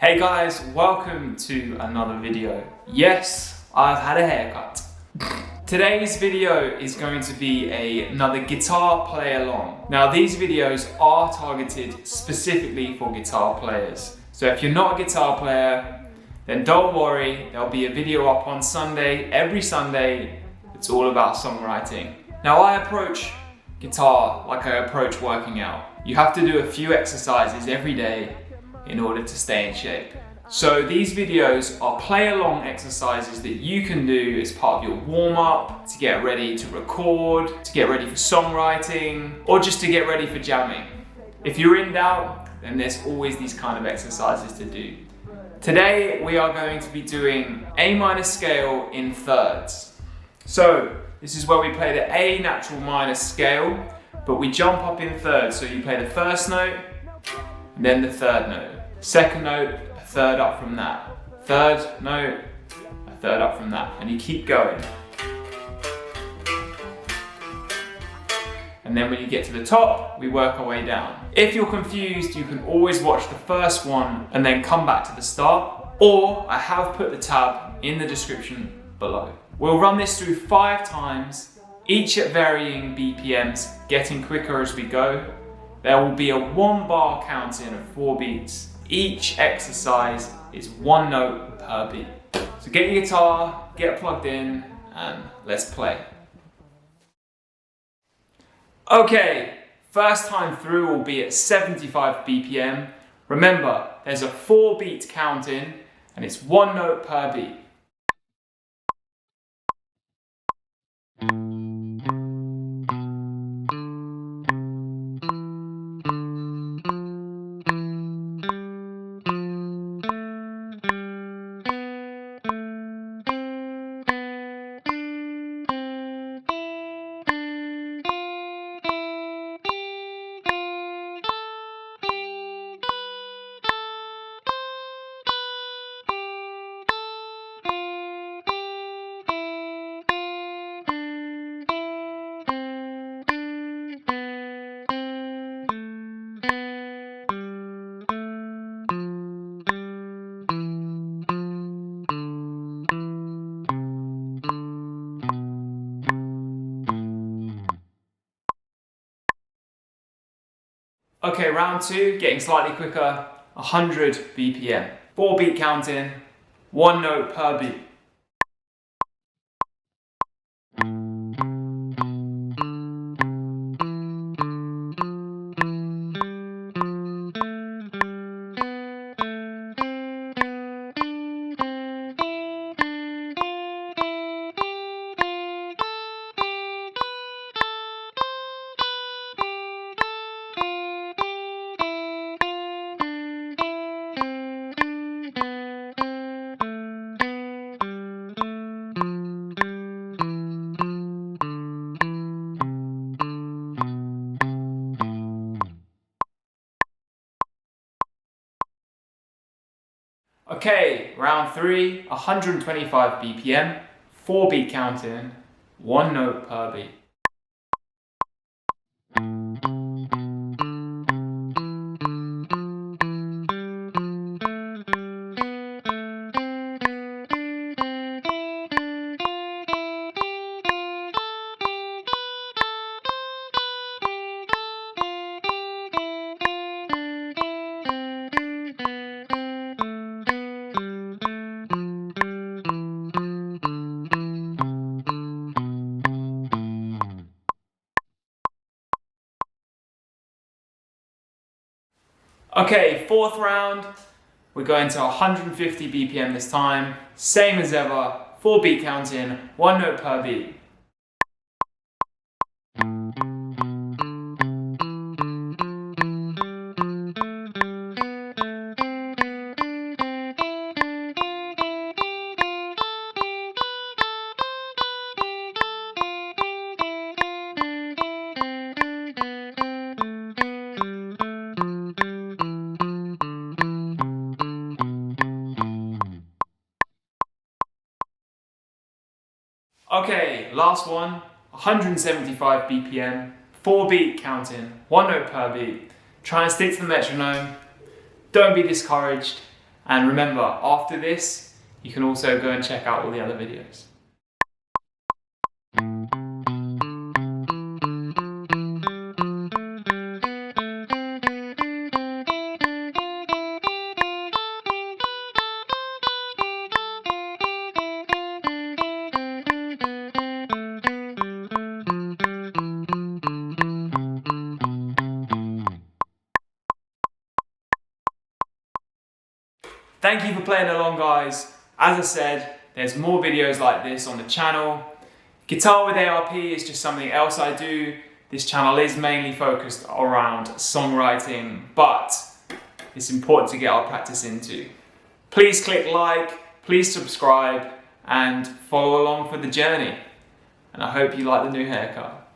Hey guys, welcome to another video. Yes, I've had a haircut. Today's video is going to be another guitar play along. Now these videos are targeted specifically for guitar players. So if you're not a guitar player, then don't worry, there'll be a video up on Sunday, every Sunday. It's all about songwriting. Now I approach guitar like I approach working out. You have to do a few exercises every day in order to stay in shape. So these videos are play along exercises that you can do as part of your warm-up, to get ready to record, to get ready for songwriting, or just to get ready for jamming. If you're in doubt, then there's always these kind of exercises to do. Today we are going to be doing A minor scale in thirds. So this is where we play the A natural minor scale, but we jump up in thirds. So you play the first note, and then the third note. Second note, a third up from that. Third note, a third up from that. And you keep going. And then when you get to the top, we work our way down. If you're confused, you can always watch the first one and then come back to the start. Or I have put the tab in the description below. We'll run this through 5 times, each at varying BPMs, getting quicker as we go. There will be a 1 bar counting of 4 beats. Each exercise is 1 note per beat. So get your guitar, get plugged in, and let's play. Okay, first time through will be at 75 BPM. Remember, there's a 4 beat counting, and it's 1 note per beat. Okay, round 2, getting slightly quicker, 100 BPM. 4 beat counting, 1 note per beat. Okay, round 3, 125 BPM, 4 beat counting, 1 note per beat. Okay, 4th round, we're going to 150 BPM this time, same as ever, 4 beat counting, 1 note per beat. Okay, last one, 175 BPM, 4 beat counting, 1 note per beat. Try and stick to the metronome, don't be discouraged, And remember, after this, you can also go and check out all the other videos. Thank you for playing along, guys. As I said, there's more videos like this on the channel. Guitar with ARP is just something else I do. This channel is mainly focused around songwriting, but it's important to get our practice into. Please click like, please subscribe, and follow along for the journey. And I hope you like the new haircut.